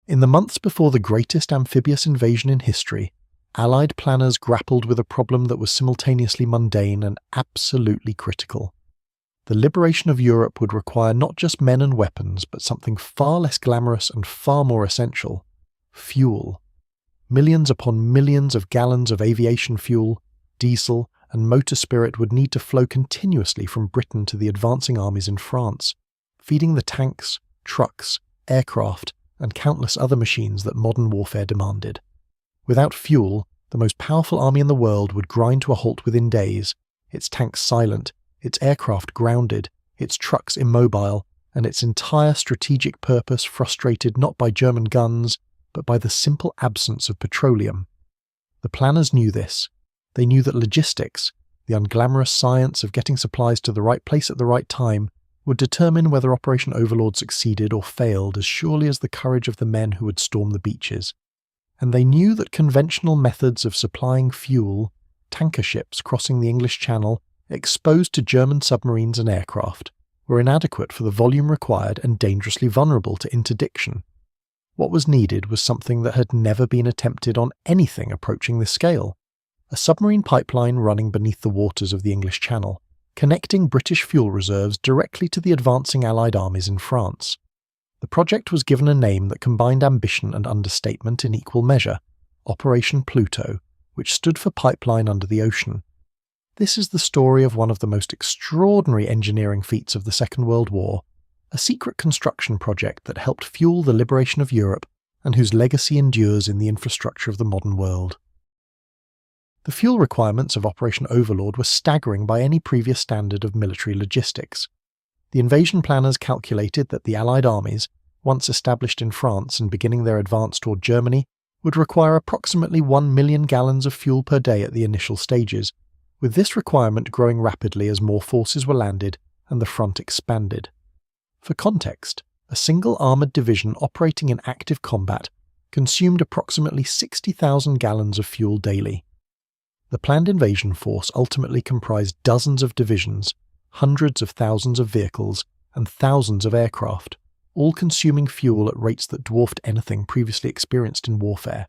In the months before the greatest amphibious invasion in history, Allied planners grappled with a problem that was simultaneously mundane and absolutely critical. The liberation of Europe would require not just men and weapons, but something far less glamorous and far more essential: fuel. Millions upon millions of gallons of aviation fuel, diesel, and motor spirit would need to flow continuously from Britain to the advancing armies in France, feeding the tanks, trucks, aircraft, and countless other machines that modern warfare demanded. Without fuel, the most powerful army in the world would grind to a halt within days, its tanks silent, its aircraft grounded, its trucks immobile, and its entire strategic purpose frustrated not by German guns, but by the simple absence of petroleum. The planners knew this. They knew that logistics, the unglamorous science of getting supplies to the right place at the right time, would determine whether Operation Overlord succeeded or failed as surely as the courage of the men who would storm the beaches. And they knew that conventional methods of supplying fuel, tanker ships crossing the English Channel, exposed to German submarines and aircraft, were inadequate for the volume required and dangerously vulnerable to interdiction. What was needed was something that had never been attempted on anything approaching this scale: a submarine pipeline running beneath the waters of the English Channel, connecting British fuel reserves directly to the advancing Allied armies in France. The project was given a name that combined ambition and understatement in equal measure: Operation PLUTO, which stood for Pipeline Under the Ocean. This is the story of one of the most extraordinary engineering feats of the Second World War, a secret construction project that helped fuel the liberation of Europe and whose legacy endures in the infrastructure of the modern world. The fuel requirements of Operation Overlord were staggering by any previous standard of military logistics. The invasion planners calculated that the Allied armies, once established in France and beginning their advance toward Germany, would require approximately 1 million gallons of fuel per day at the initial stages, with this requirement growing rapidly as more forces were landed and the front expanded. For context, a single armoured division operating in active combat consumed approximately 60,000 gallons of fuel daily. The planned invasion force ultimately comprised dozens of divisions, hundreds of thousands of vehicles, and thousands of aircraft, all consuming fuel at rates that dwarfed anything previously experienced in warfare.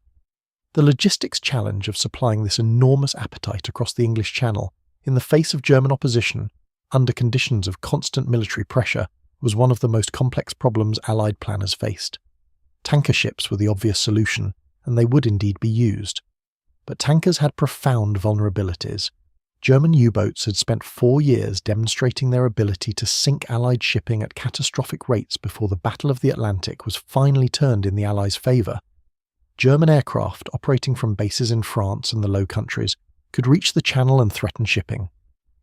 The logistics challenge of supplying this enormous appetite across the English Channel, in the face of German opposition, under conditions of constant military pressure, was one of the most complex problems Allied planners faced. Tanker ships were the obvious solution, and they would indeed be used. But tankers had profound vulnerabilities. German U-boats had spent 4 years demonstrating their ability to sink Allied shipping at catastrophic rates before the Battle of the Atlantic was finally turned in the Allies' favour. German aircraft operating from bases in France and the Low Countries could reach the Channel and threaten shipping.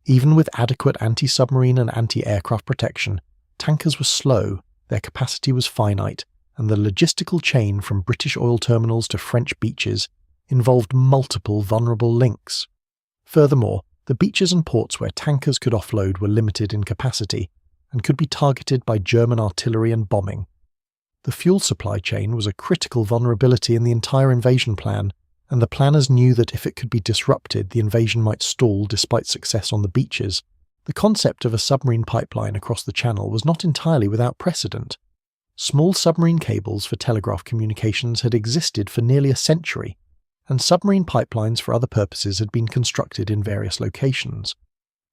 Even with adequate anti-submarine and anti-aircraft protection, tankers were slow, their capacity was finite, and the logistical chain from British oil terminals to French beaches involved multiple vulnerable links. Furthermore, the beaches and ports where tankers could offload were limited in capacity and could be targeted by German artillery and bombing. The fuel supply chain was a critical vulnerability in the entire invasion plan, and the planners knew that if it could be disrupted, the invasion might stall despite success on the beaches. The concept of a submarine pipeline across the Channel was not entirely without precedent. Small submarine cables for telegraph communications had existed for nearly a century, and submarine pipelines for other purposes had been constructed in various locations.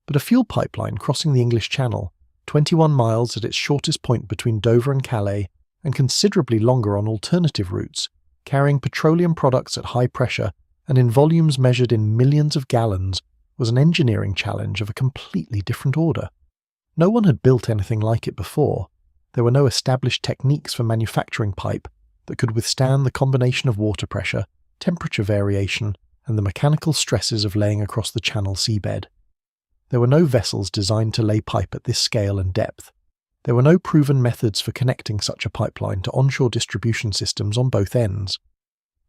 But a fuel pipeline crossing the English Channel, 21 miles at its shortest point between Dover and Calais, and considerably longer on alternative routes, carrying petroleum products at high pressure and in volumes measured in millions of gallons, was an engineering challenge of a completely different order. No one had built anything like it before. There were no established techniques for manufacturing pipe that could withstand the combination of water pressure, temperature variation, and the mechanical stresses of laying across the Channel seabed. There were no vessels designed to lay pipe at this scale and depth. There were no proven methods for connecting such a pipeline to onshore distribution systems on both ends.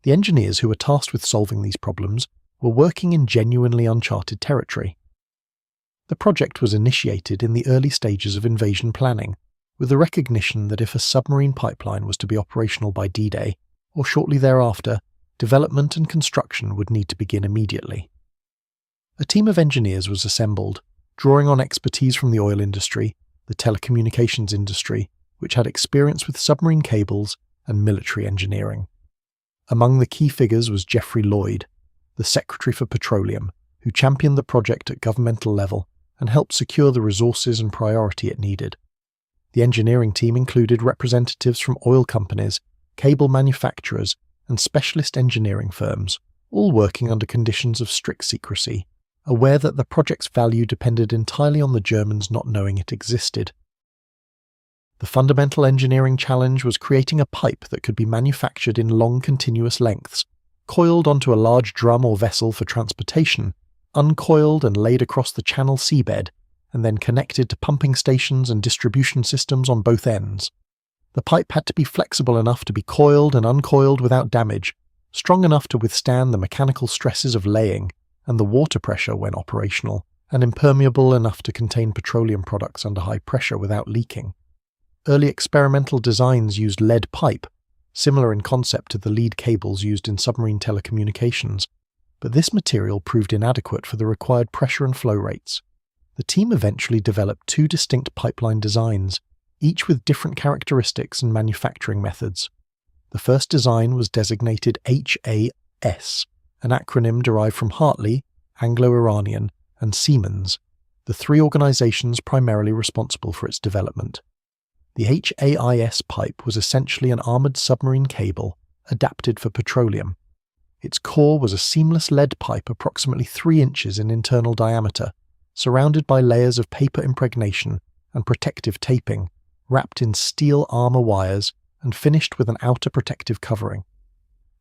The engineers who were tasked with solving these problems were working in genuinely uncharted territory. The project was initiated in the early stages of invasion planning, with the recognition that if a submarine pipeline was to be operational by D-Day, or shortly thereafter, development and construction would need to begin immediately. A team of engineers was assembled, drawing on expertise from the oil industry, the telecommunications industry, which had experience with submarine cables, and military engineering. Among the key figures was Geoffrey Lloyd, the Secretary for Petroleum, who championed the project at governmental level and helped secure the resources and priority it needed. The engineering team included representatives from oil companies, cable manufacturers, and specialist engineering firms, all working under conditions of strict secrecy, aware that the project's value depended entirely on the Germans not knowing it existed. The fundamental engineering challenge was creating a pipe that could be manufactured in long continuous lengths, coiled onto a large drum or vessel for transportation, uncoiled and laid across the channel seabed, and then connected to pumping stations and distribution systems on both ends. The pipe had to be flexible enough to be coiled and uncoiled without damage, strong enough to withstand the mechanical stresses of laying and the water pressure when operational, and impermeable enough to contain petroleum products under high pressure without leaking. Early experimental designs used lead pipe, similar in concept to the lead cables used in submarine telecommunications, but this material proved inadequate for the required pressure and flow rates. The team eventually developed two distinct pipeline designs, each with different characteristics and manufacturing methods. The first design was designated HAS, an acronym derived from Hartley, Anglo-Iranian, and Siemens, the three organizations primarily responsible for its development. The HAIS pipe was essentially an armored submarine cable adapted for petroleum. Its core was a seamless lead pipe approximately 3 inches in internal diameter, surrounded by layers of paper impregnation and protective taping, wrapped in steel armor wires and finished with an outer protective covering.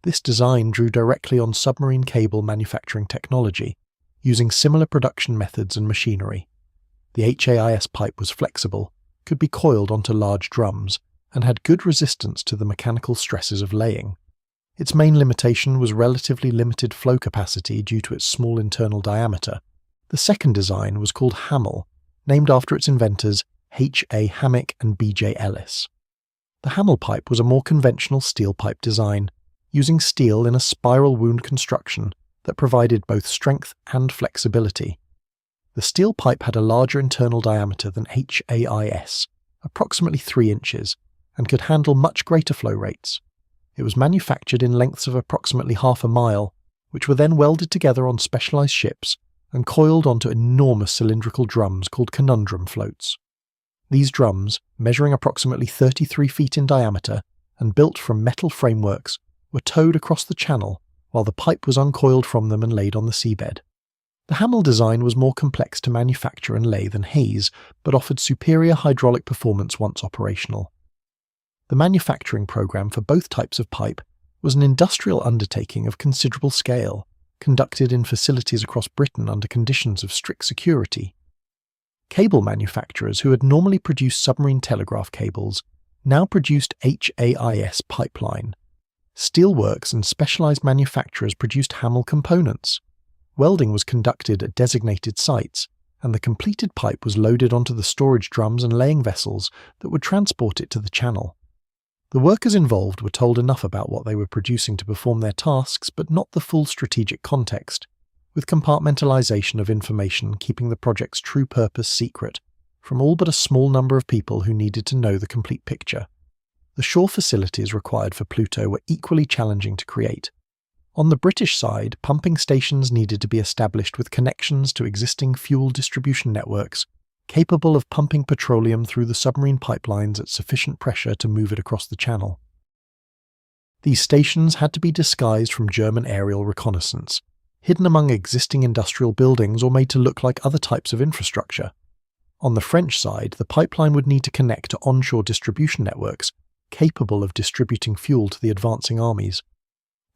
This design drew directly on submarine cable manufacturing technology, using similar production methods and machinery. The HAIS pipe was flexible, could be coiled onto large drums, and had good resistance to the mechanical stresses of laying. Its main limitation was relatively limited flow capacity due to its small internal diameter. The second design was called Hamel, named after its inventors H.A. Hammack and B.J. Ellis. The Hamel pipe was a more conventional steel pipe design, using steel in a spiral wound construction that provided both strength and flexibility. The steel pipe had a larger internal diameter than HAIS, approximately 3 inches, and could handle much greater flow rates. It was manufactured in lengths of approximately half a mile, which were then welded together on specialized ships and coiled onto enormous cylindrical drums called conundrum floats. These drums, measuring approximately 33 feet in diameter and built from metal frameworks, were towed across the channel while the pipe was uncoiled from them and laid on the seabed. The Hamel design was more complex to manufacture and lay than Hayes, but offered superior hydraulic performance once operational. The manufacturing program for both types of pipe was an industrial undertaking of considerable scale, conducted in facilities across Britain under conditions of strict security. Cable manufacturers who had normally produced submarine telegraph cables now produced HAIS pipeline. Steelworks and specialized manufacturers produced Hamel components. Welding was conducted at designated sites, and the completed pipe was loaded onto the storage drums and laying vessels that would transport it to the channel. The workers involved were told enough about what they were producing to perform their tasks, but not the full strategic context, with compartmentalization of information keeping the project's true purpose secret from all but a small number of people who needed to know the complete picture. The shore facilities required for PLUTO were equally challenging to create. On the British side, pumping stations needed to be established with connections to existing fuel distribution networks, capable of pumping petroleum through the submarine pipelines at sufficient pressure to move it across the channel. These stations had to be disguised from German aerial reconnaissance, hidden among existing industrial buildings or made to look like other types of infrastructure. On the French side, the pipeline would need to connect to onshore distribution networks, capable of distributing fuel to the advancing armies.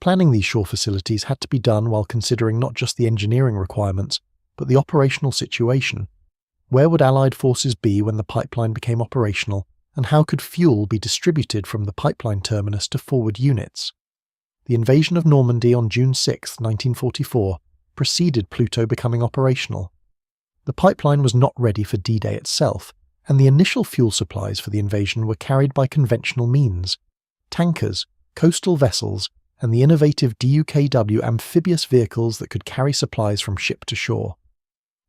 Planning these shore facilities had to be done while considering not just the engineering requirements, but the operational situation. Where would Allied forces be when the pipeline became operational, and how could fuel be distributed from the pipeline terminus to forward units? The invasion of Normandy on June 6, 1944, preceded PLUTO becoming operational. The pipeline was not ready for D-Day itself, and the initial fuel supplies for the invasion were carried by conventional means: tankers, coastal vessels, and the innovative DUKW amphibious vehicles that could carry supplies from ship to shore.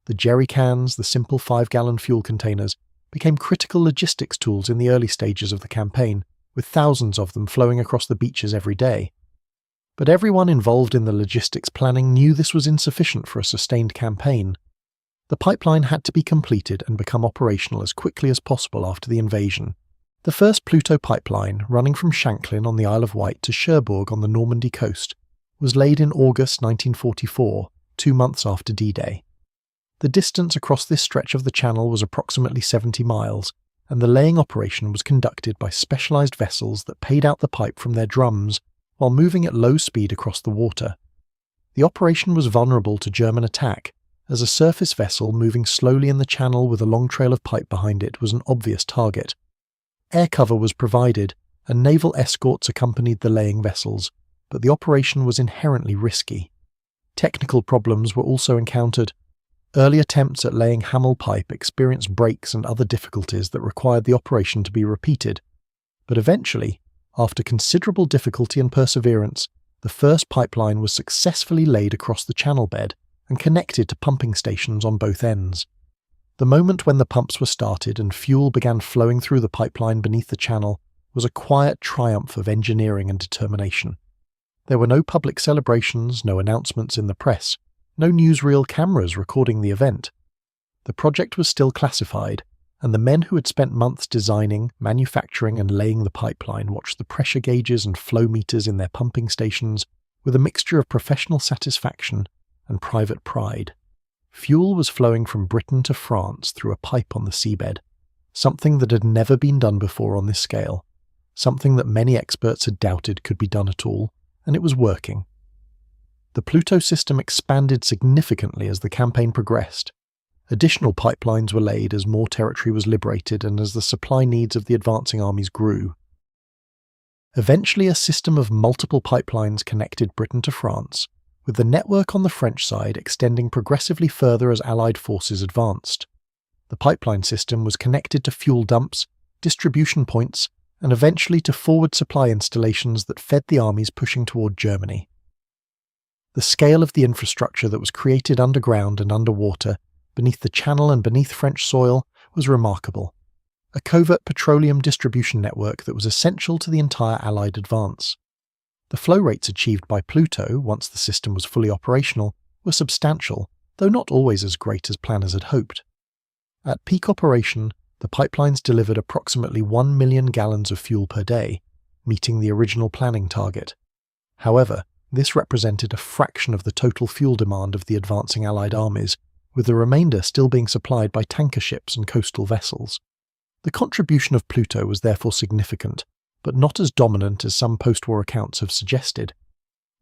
The jerry cans, the simple 5-gallon fuel containers, became critical logistics tools in the early stages of the campaign, with thousands of them flowing across the beaches every day. But everyone involved in the logistics planning knew this was insufficient for a sustained campaign. The pipeline had to be completed and become operational as quickly as possible after the invasion. The first PLUTO pipeline, running from Shanklin on the Isle of Wight to Cherbourg on the Normandy coast, was laid in August 1944, 2 months after D-Day. The distance across this stretch of the channel was approximately 70 miles, and the laying operation was conducted by specialised vessels that paid out the pipe from their drums while moving at low speed across the water. The operation was vulnerable to German attack, as a surface vessel moving slowly in the channel with a long trail of pipe behind it was an obvious target. Air cover was provided, and naval escorts accompanied the laying vessels, but the operation was inherently risky. Technical problems were also encountered. Early attempts at laying Hamel pipe experienced breaks and other difficulties that required the operation to be repeated. But eventually, after considerable difficulty and perseverance, the first pipeline was successfully laid across the channel bed and connected to pumping stations on both ends. The moment when the pumps were started and fuel began flowing through the pipeline beneath the channel was a quiet triumph of engineering and determination. There were no public celebrations, no announcements in the press, no newsreel cameras recording the event. The project was still classified, and the men who had spent months designing, manufacturing and laying the pipeline watched the pressure gauges and flow meters in their pumping stations with a mixture of professional satisfaction and private pride. Fuel was flowing from Britain to France through a pipe on the seabed, something that had never been done before on this scale, something that many experts had doubted could be done at all, and it was working. The PLUTO system expanded significantly as the campaign progressed. Additional pipelines were laid as more territory was liberated and as the supply needs of the advancing armies grew. Eventually, a system of multiple pipelines connected Britain to France, with the network on the French side extending progressively further as Allied forces advanced. The pipeline system was connected to fuel dumps, distribution points, and eventually to forward supply installations that fed the armies pushing toward Germany. The scale of the infrastructure that was created underground and underwater, beneath the channel and beneath French soil, was remarkable. A covert petroleum distribution network that was essential to the entire Allied advance. The flow rates achieved by PLUTO, once the system was fully operational, were substantial, though not always as great as planners had hoped. At peak operation, the pipelines delivered approximately 1 million gallons of fuel per day, meeting the original planning target. However, this represented a fraction of the total fuel demand of the advancing Allied armies, with the remainder still being supplied by tanker ships and coastal vessels. The contribution of PLUTO was therefore significant, but not as dominant as some post-war accounts have suggested.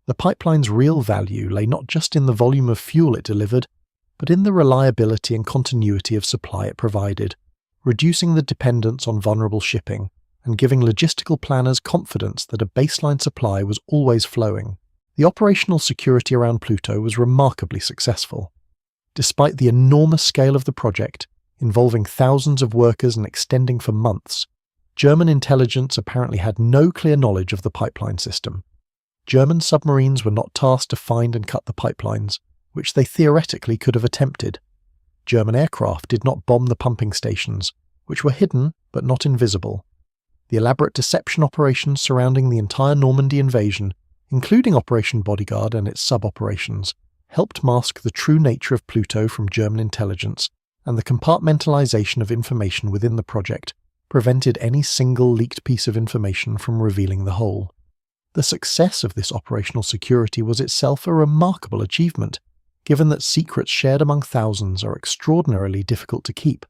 The pipeline's real value lay not just in the volume of fuel it delivered, but in the reliability and continuity of supply it provided, reducing the dependence on vulnerable shipping and giving logistical planners confidence that a baseline supply was always flowing. The operational security around PLUTO was remarkably successful. Despite the enormous scale of the project, involving thousands of workers and extending for months, German intelligence apparently had no clear knowledge of the pipeline system. German submarines were not tasked to find and cut the pipelines, which they theoretically could have attempted. German aircraft did not bomb the pumping stations, which were hidden but not invisible. The elaborate deception operations surrounding the entire Normandy invasion, including Operation Bodyguard and its sub-operations, helped mask the true nature of PLUTO from German intelligence, and the compartmentalization of information within the project prevented any single leaked piece of information from revealing the whole. The success of this operational security was itself a remarkable achievement, given that secrets shared among thousands are extraordinarily difficult to keep.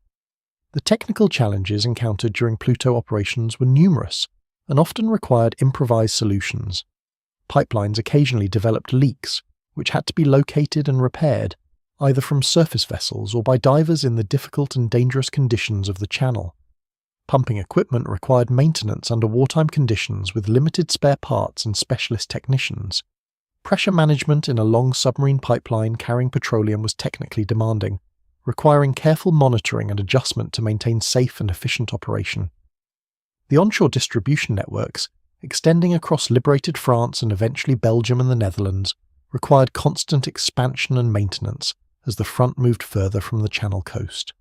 The technical challenges encountered during PLUTO operations were numerous, and often required improvised solutions. Pipelines occasionally developed leaks, which had to be located and repaired, either from surface vessels or by divers in the difficult and dangerous conditions of the channel. Pumping equipment required maintenance under wartime conditions with limited spare parts and specialist technicians. Pressure management in a long submarine pipeline carrying petroleum was technically demanding, requiring careful monitoring and adjustment to maintain safe and efficient operation. The onshore distribution networks, extending across liberated France and eventually Belgium and the Netherlands, required constant expansion and maintenance as the front moved further from the Channel coast.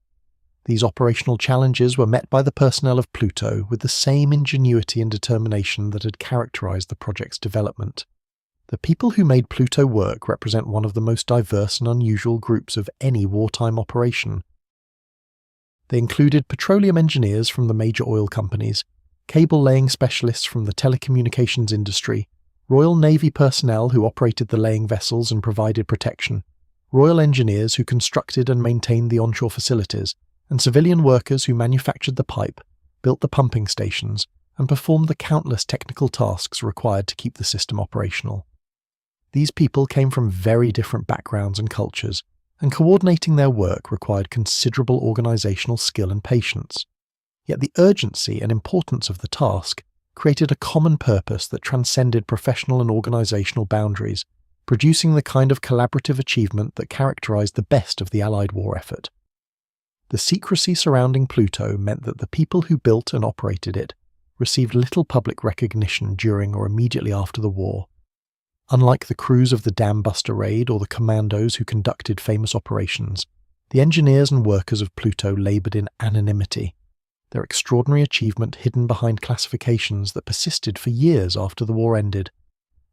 These operational challenges were met by the personnel of PLUTO with the same ingenuity and determination that had characterized the project's development. The people who made PLUTO work represent one of the most diverse and unusual groups of any wartime operation. They included petroleum engineers from the major oil companies, cable-laying specialists from the telecommunications industry, Royal Navy personnel who operated the laying vessels and provided protection, Royal engineers who constructed and maintained the onshore facilities, and civilian workers who manufactured the pipe, built the pumping stations, and performed the countless technical tasks required to keep the system operational. These people came from very different backgrounds and cultures, and coordinating their work required considerable organizational skill and patience. Yet the urgency and importance of the task created a common purpose that transcended professional and organizational boundaries, producing the kind of collaborative achievement that characterized the best of the Allied war effort. The secrecy surrounding PLUTO meant that the people who built and operated it received little public recognition during or immediately after the war. Unlike the crews of the Dam Buster raid or the commandos who conducted famous operations, the engineers and workers of PLUTO laboured in anonymity, their extraordinary achievement hidden behind classifications that persisted for years after the war ended.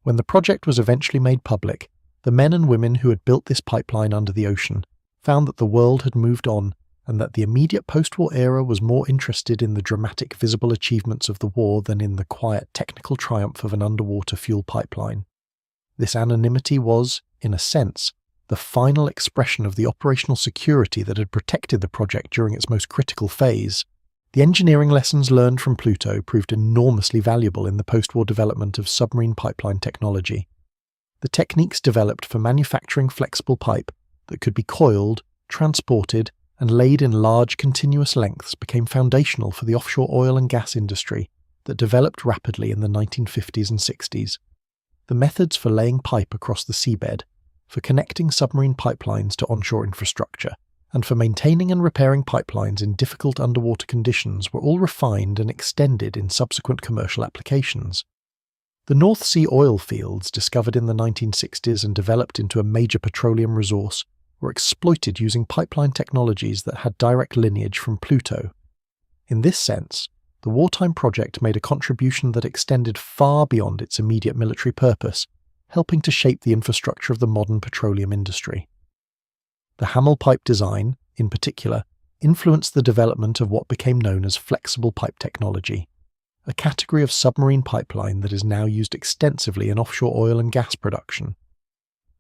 When the project was eventually made public, the men and women who had built this pipeline under the ocean found that the world had moved on and that the immediate post-war era was more interested in the dramatic visible achievements of the war than in the quiet technical triumph of an underwater fuel pipeline. This anonymity was, in a sense, the final expression of the operational security that had protected the project during its most critical phase. The engineering lessons learned from PLUTO proved enormously valuable in the post-war development of submarine pipeline technology. The techniques developed for manufacturing flexible pipe that could be coiled, transported, and laid in large continuous lengths became foundational for the offshore oil and gas industry that developed rapidly in the 1950s and 60s. The methods for laying pipe across the seabed, for connecting submarine pipelines to onshore infrastructure, and for maintaining and repairing pipelines in difficult underwater conditions were all refined and extended in subsequent commercial applications. The North Sea oil fields, discovered in the 1960s and developed into a major petroleum resource, were exploited using pipeline technologies that had direct lineage from PLUTO. In this sense, the wartime project made a contribution that extended far beyond its immediate military purpose, helping to shape the infrastructure of the modern petroleum industry. The Hamel pipe design, in particular, influenced the development of what became known as flexible pipe technology, a category of submarine pipeline that is now used extensively in offshore oil and gas production.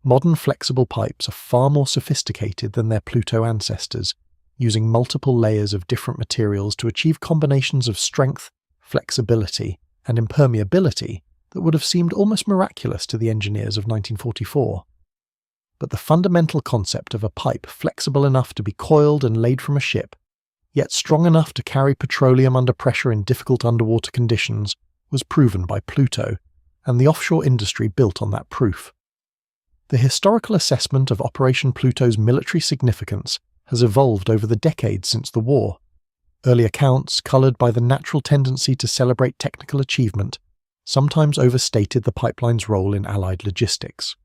Modern flexible pipes are far more sophisticated than their PLUTO ancestors, using multiple layers of different materials to achieve combinations of strength, flexibility, and impermeability that would have seemed almost miraculous to the engineers of 1944. But the fundamental concept of a pipe flexible enough to be coiled and laid from a ship, yet strong enough to carry petroleum under pressure in difficult underwater conditions, was proven by PLUTO, and the offshore industry built on that proof. The historical assessment of Operation PLUTO's military significance has evolved over the decades since the war. Early accounts, coloured by the natural tendency to celebrate technical achievement, sometimes overstated the pipeline's role in Allied logistics.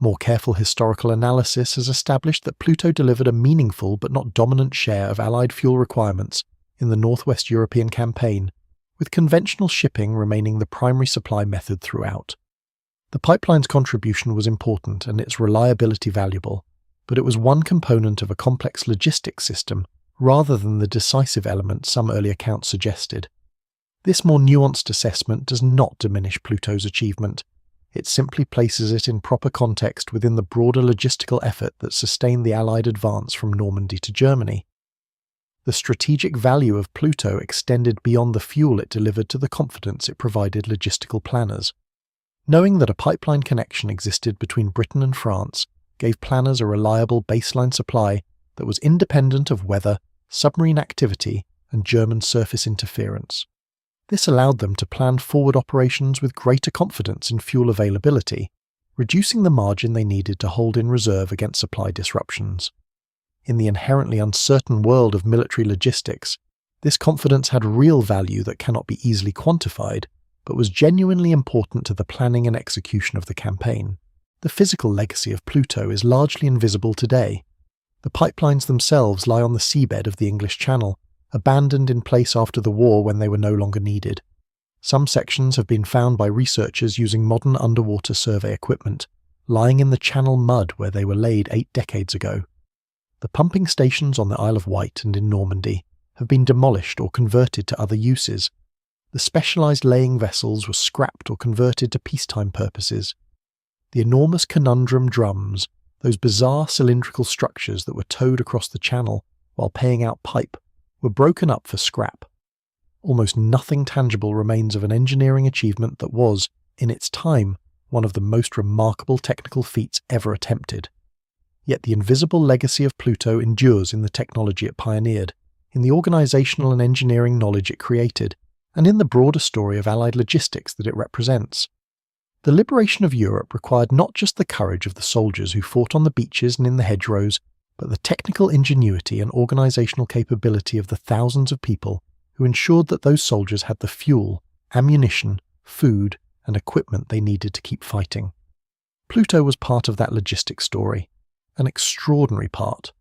More careful historical analysis has established that PLUTO delivered a meaningful but not dominant share of Allied fuel requirements in the Northwest European campaign, with conventional shipping remaining the primary supply method throughout. The pipeline's contribution was important and its reliability valuable, but it was one component of a complex logistics system rather than the decisive element some early accounts suggested. This more nuanced assessment does not diminish PLUTO's achievement. It simply places it in proper context within the broader logistical effort that sustained the Allied advance from Normandy to Germany. The strategic value of PLUTO extended beyond the fuel it delivered to the confidence it provided logistical planners. Knowing that a pipeline connection existed between Britain and France gave planners a reliable baseline supply that was independent of weather, submarine activity, and German surface interference. This allowed them to plan forward operations with greater confidence in fuel availability, reducing the margin they needed to hold in reserve against supply disruptions. In the inherently uncertain world of military logistics, this confidence had real value that cannot be easily quantified, but was genuinely important to the planning and execution of the campaign. The physical legacy of PLUTO is largely invisible today. The pipelines themselves lie on the seabed of the English Channel, abandoned in place after the war when they were no longer needed. Some sections have been found by researchers using modern underwater survey equipment, lying in the Channel mud where they were laid 8 decades ago. The pumping stations on the Isle of Wight and in Normandy have been demolished or converted to other uses. The specialised laying vessels were scrapped or converted to peacetime purposes. The enormous conundrum drums, those bizarre cylindrical structures that were towed across the Channel while paying out pipe, were broken up for scrap. Almost nothing tangible remains of an engineering achievement that was, in its time, one of the most remarkable technical feats ever attempted. Yet the invisible legacy of PLUTO endures in the technology it pioneered, in the organisational and engineering knowledge it created, and in the broader story of Allied logistics that it represents. The liberation of Europe required not just the courage of the soldiers who fought on the beaches and in the hedgerows, but the technical ingenuity and organisational capability of the thousands of people who ensured that those soldiers had the fuel, ammunition, food, and equipment they needed to keep fighting. PLUTO was part of that logistics story, an extraordinary part,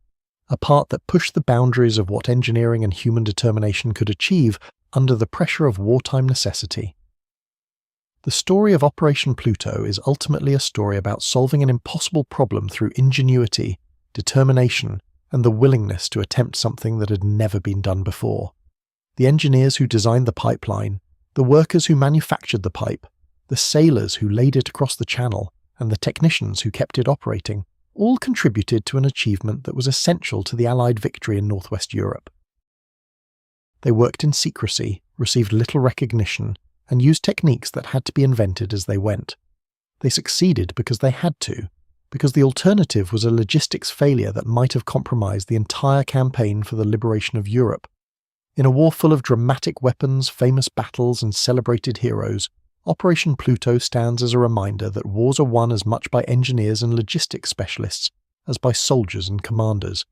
a part that pushed the boundaries of what engineering and human determination could achieve under the pressure of wartime necessity. The story of Operation PLUTO is ultimately a story about solving an impossible problem through ingenuity, determination, and the willingness to attempt something that had never been done before. The engineers who designed the pipeline, the workers who manufactured the pipe, the sailors who laid it across the Channel, and the technicians who kept it operating, all contributed to an achievement that was essential to the Allied victory in Northwest Europe. They worked in secrecy, received little recognition, and used techniques that had to be invented as they went. They succeeded because they had to, because the alternative was a logistics failure that might have compromised the entire campaign for the liberation of Europe. In a war full of dramatic weapons, famous battles, and celebrated heroes, Operation PLUTO stands as a reminder that wars are won as much by engineers and logistics specialists as by soldiers and commanders.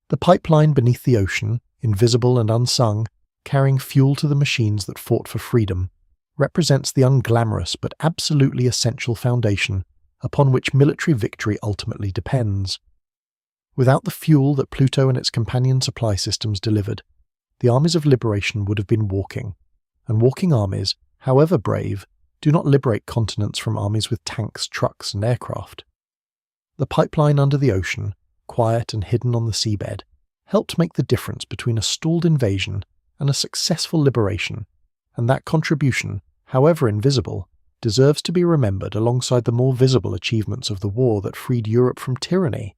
The pipeline beneath the ocean, invisible and unsung, carrying fuel to the machines that fought for freedom, represents the unglamorous but absolutely essential foundation upon which military victory ultimately depends. Without the fuel that PLUTO and its companion supply systems delivered, the armies of liberation would have been walking, and walking armies, however brave, do not liberate continents from armies with tanks, trucks, and aircraft. The pipeline under the ocean, quiet and hidden on the seabed, helped make the difference between a stalled invasion and a successful liberation, and that contribution, however invisible, deserves to be remembered alongside the more visible achievements of the war that freed Europe from tyranny